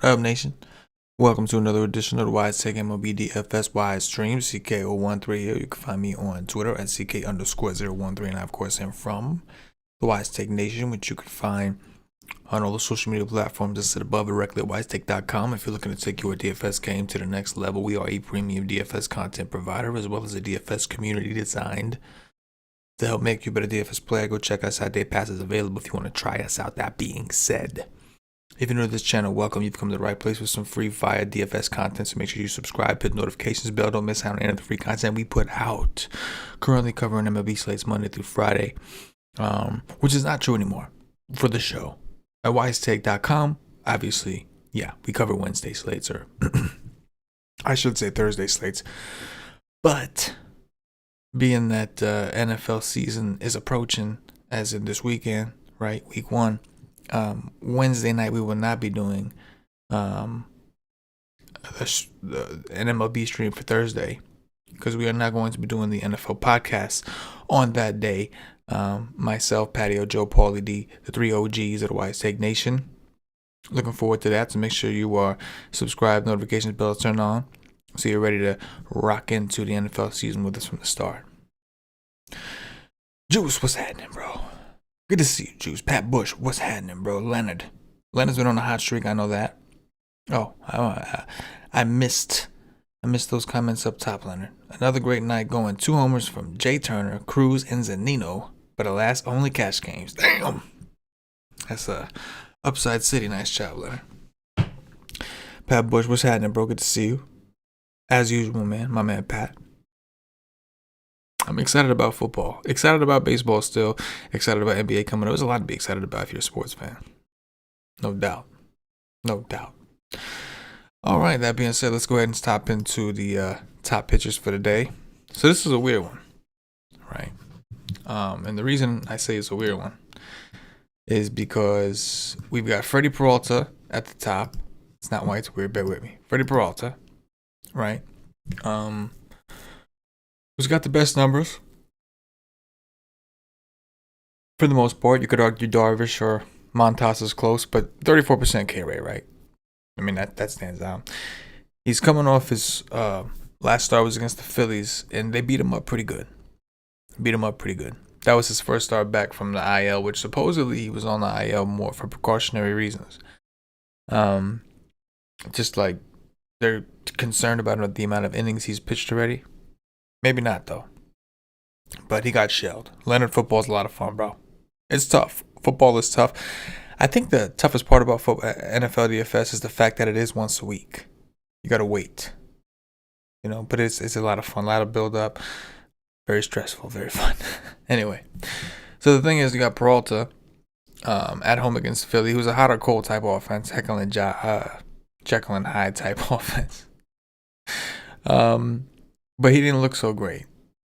What up, nation? Welcome to another edition of the WiseTake MLB DFS Wise Stream. CK013 here. You can find me on Twitter at CK_013, and I, of course, am from the WiseTake Nation, which you can find on all the social media platforms listed above directly at WiseTake.com. If you're looking to take your DFS game to the next level, we are a premium DFS content provider as well as a DFS community designed to help make you a better DFS player. Go check us out. Day Pass is available if you want to try us out. That being said, if you're new to this channel, welcome. You've come to the right place with some free fire DFS content, so make sure you subscribe, hit the notifications bell, don't miss out on any of the free content we put out. Currently covering MLB slates Monday through Friday, which is not true anymore for the show. At wisetake.com, obviously, yeah, we cover Wednesday slates, or I should say Thursday slates. But being that NFL season is approaching, as in this weekend, right, week one, Wednesday night we will not be doing an MLB stream for Thursday because we are not going to be doing the NFL podcast on that day. Myself, Patio, Joe, Paulie D, the three OGs of the WiseTake Nation. Looking forward to that. So make sure you are subscribed, notifications bell turned on, so you're ready to rock into the NFL season with us from the start. Juice, what's happening, bro? Good to see you, Juice. Pat Bush, what's happening, bro? Leonard's been on a hot streak. I know that. Oh, I missed those comments up top, Leonard. Another great night going. 2 homers from Jay Turner, Cruz, and Zanino, but alas, only cash games. Damn. That's Upside City. Nice job, Leonard. Pat Bush, what's happening, bro? Good to see you. As usual, man. My man, Pat. I'm excited about football. Excited about baseball still. Excited about NBA coming up. There's a lot to be excited about if you're a sports fan. No doubt. No doubt. All right, that being said, let's go ahead and hop into the top pitchers for the day. So this is a weird one, right? And the reason I say it's a weird one is because we've got Freddie Peralta at the top. It's not why it's weird, bear with me. Freddie Peralta, right? Who's got the best numbers? For the most part, you could argue Darvish or Montas is close, but 34% K rate, right? I mean, that stands out. He's coming off his last start was against the Phillies, and they beat him up pretty good. That was his first start back from the IL, which supposedly he was on the IL more for precautionary reasons. Just like they're concerned about the amount of innings he's pitched already. Maybe not, though. But he got shelled. Leonard, football's a lot of fun, bro. It's tough. Football is tough. I think the toughest part about NFL DFS is the fact that it is once a week. You got to wait. But it's a lot of fun. A lot of build-up. Very stressful. Very fun. Anyway. So the thing is, you got Peralta at home against Philly, who's a hot or cold type offense. Jekyll and Hyde type offense. But he didn't look so great,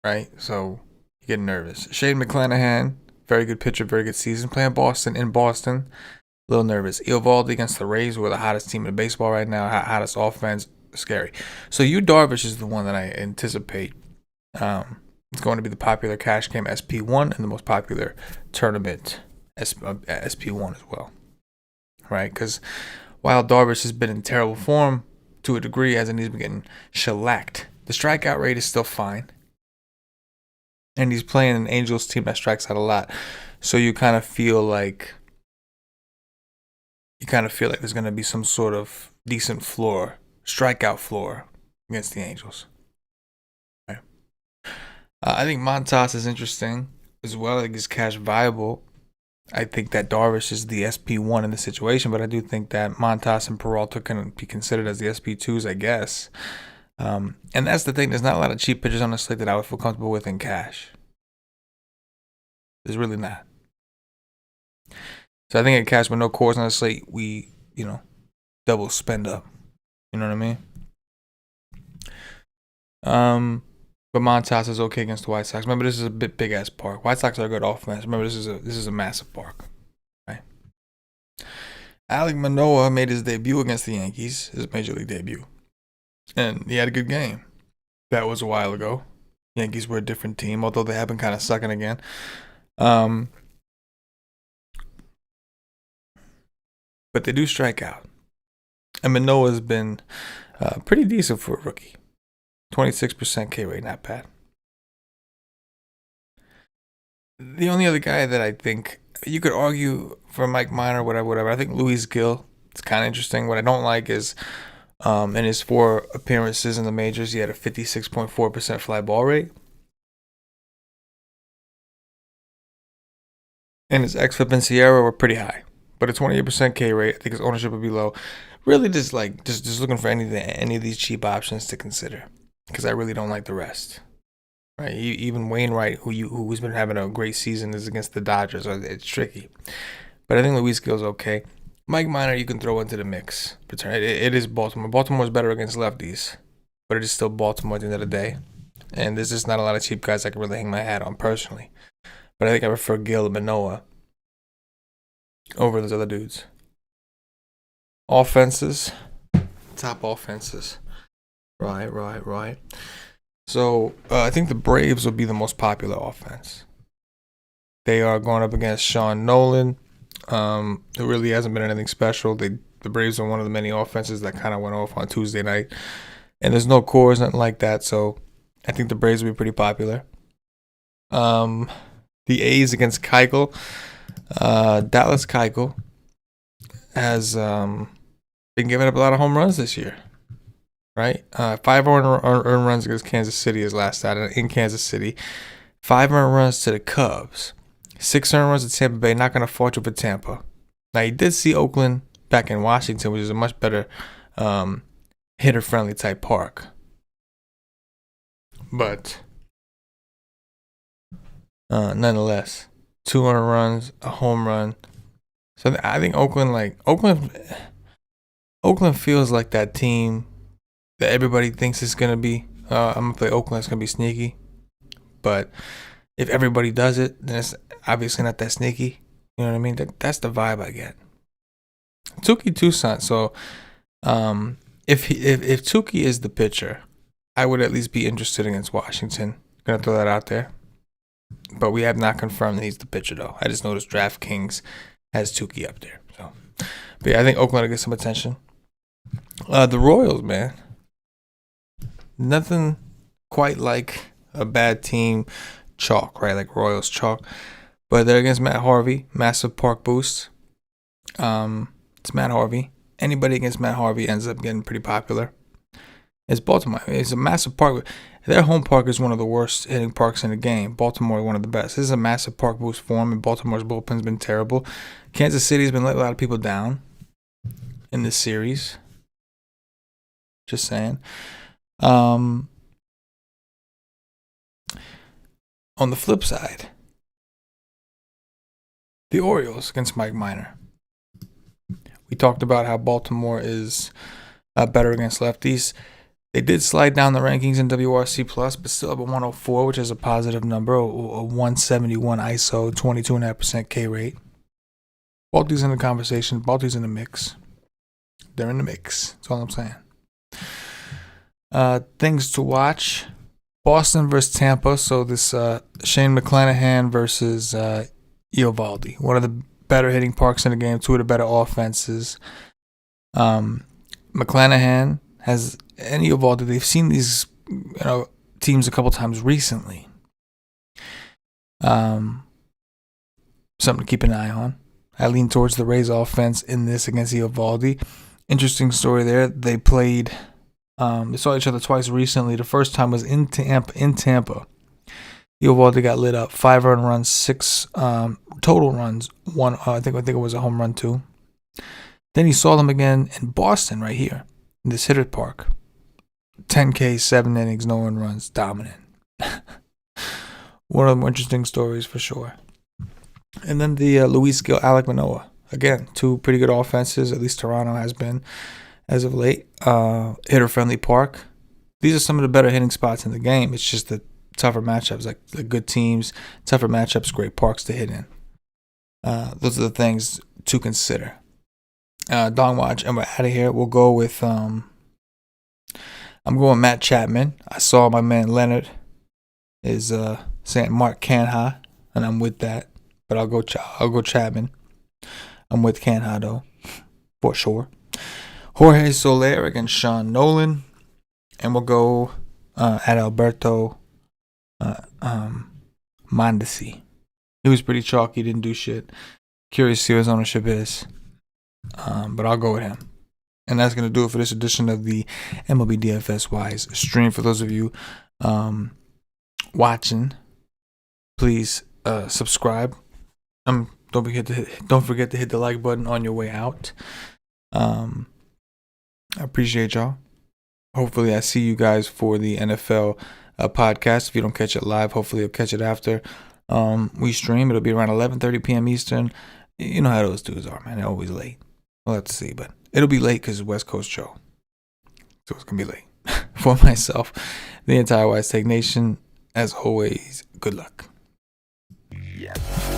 right? So you get nervous. Shane McClanahan, very good pitcher, very good season. Playing in Boston, a little nervous. Eovaldi against the Rays, who are the hottest team in baseball right now, hottest offense, scary. So Darvish is the one that I anticipate. It's going to be the popular cash game SP1 and the most popular tournament SP1 as well, right? Because while Darvish has been in terrible form to a degree, as in he's been getting shellacked, the strikeout rate is still fine. And he's playing an Angels team that strikes out a lot. So you kind of feel like there's going to be some sort of decent strikeout floor against the Angels. Right. I think Montas is interesting as well. I think he's cash viable. I think that Darvish is the SP1 in the situation, but I do think that Montas and Peralta can be considered as the SP2s, I guess. And that's the thing. There's not a lot of cheap pitchers on the slate that I would feel comfortable with in cash. There's really not. So I think in cash with no cores on the slate, we, double spend up. You know what I mean? But Montas is okay against the White Sox. Remember, this is a big ass park. White Sox are a good offense. Remember, this is a massive park. Right? Alec Manoa made his debut against the Yankees, his major league debut. And he had a good game. That was a while ago. Yankees were a different team, although they have been kind of sucking again. But they do strike out. And Manoa has been pretty decent for a rookie. 26% K rate, not bad. The only other guy that I think you could argue for Mike Minor, whatever. I think Luis Gil. It's kind of interesting. What I don't like is in his 4 appearances in the majors, he had a 56.4% fly ball rate. And his xFIP and Sierra were pretty high. But a 28% K rate, I think his ownership would be low. Really just looking for any of these cheap options to consider. Because I really don't like the rest. Right? Even Wainwright, who's been having a great season, is against the Dodgers. So it's tricky. But I think Luis Gil's okay. Mike Minor you can throw into the mix. It is Baltimore. Baltimore's better against lefties. But it is still Baltimore at the end of the day. And there's just not a lot of cheap guys I can really hang my hat on personally. But I think I prefer Gil and Manoa over those other dudes. Offenses. Top offenses. Right. So I think the Braves will be the most popular offense. They are going up against Sean Nolan. It really hasn't been anything special. The Braves are one of the many offenses that kind of went off on Tuesday night. And there's no cores, nothing like that. So I think the Braves will be pretty popular. The A's against Keuchel. Dallas Keuchel has been giving up a lot of home runs this year. Right? 5 earned runs against Kansas City his last out in Kansas City. 5 earned runs to the Cubs. 6 earned runs to Tampa Bay. Not going to fault you for Tampa. Now, you did see Oakland back in Washington, which is a much better hitter-friendly type park. But nonetheless, 2 earned runs, a home run. So I think Oakland feels like that team that everybody thinks is going to be. I'm going to play Oakland. It's going to be sneaky. But if everybody does it, then it's obviously not that sneaky. You know what I mean? That's the vibe I get. Touki Toussaint. So if Touki is the pitcher, I would at least be interested against Washington. Going to throw that out there. But we have not confirmed that he's the pitcher, though. I just noticed DraftKings has Touki up there. So, but yeah, I think Oakland will get some attention. The Royals, man. Nothing quite like a bad team chalk, right? Like Royals chalk. But they're against Matt Harvey. Massive park boost. It's Matt Harvey. Anybody against Matt Harvey ends up getting pretty popular. It's Baltimore. It's a massive park. Their home park is one of the worst hitting parks in the game. Baltimore is one of the best. This is a massive park boost for them, and Baltimore's bullpen's been terrible. Kansas City's been letting a lot of people down in this series. Just saying. On the flip side, the Orioles against Mike Minor. We talked about how Baltimore is better against lefties. They did slide down the rankings in WRC+, but still have a 104, which is a positive number, a 171 ISO, 22.5% K rate. Balti's in the conversation. Balti's in the mix. They're in the mix. That's all I'm saying. Things to watch. Boston versus Tampa. So this Shane McClanahan versus Eovaldi. One of the better hitting parks in the game. 2 of the better offenses. McClanahan has and Eovaldi. They've seen these teams a couple times recently. Something to keep an eye on. I lean towards the Rays offense in this against Eovaldi. Interesting story there. They played. They saw each other twice recently. The first time was in Tampa. Eovaldi got lit up. 5 earned runs, 6 total runs. 1, I think it was a home run too. Then he saw them again in Boston, right here in this hitter park. 10K, 7 innings, no earned runs, dominant. One of the more interesting stories for sure. And then the Luis Gil, Alec Manoa. Again, 2 pretty good offenses. At least Toronto has been as of late. Hitter-friendly park. These are some of the better hitting spots in the game. It's just the tougher matchups, like the good teams, tougher matchups, great parks to hit in. Those are the things to consider. Dong Watch, and we're out of here. We'll go with I'm going Matt Chapman. I saw my man Leonard is saying Mark Canha, and I'm with that. But I'll go Chapman. I'm with Canha though, for sure. Jorge Soler against Sean Nolan. And we'll go at Alberto Mondesi. He was pretty chalky, didn't do shit. Curious to see what his ownership is. But I'll go with him. And that's going to do it for this edition of the MLB DFS Wise stream. For those of you watching, please subscribe. Don't forget to hit the like button on your way out. I appreciate y'all. Hopefully I see you guys for the NFL podcast. If you don't catch it live, hopefully you'll catch it after we stream. It'll be around 11:30 p.m. Eastern. You know how those dudes are, man. They're always late. We'll have to see, but it'll be late because it's West Coast show. So it's going to be late. For myself, the entire WiseTake Nation, as always, good luck. Yes.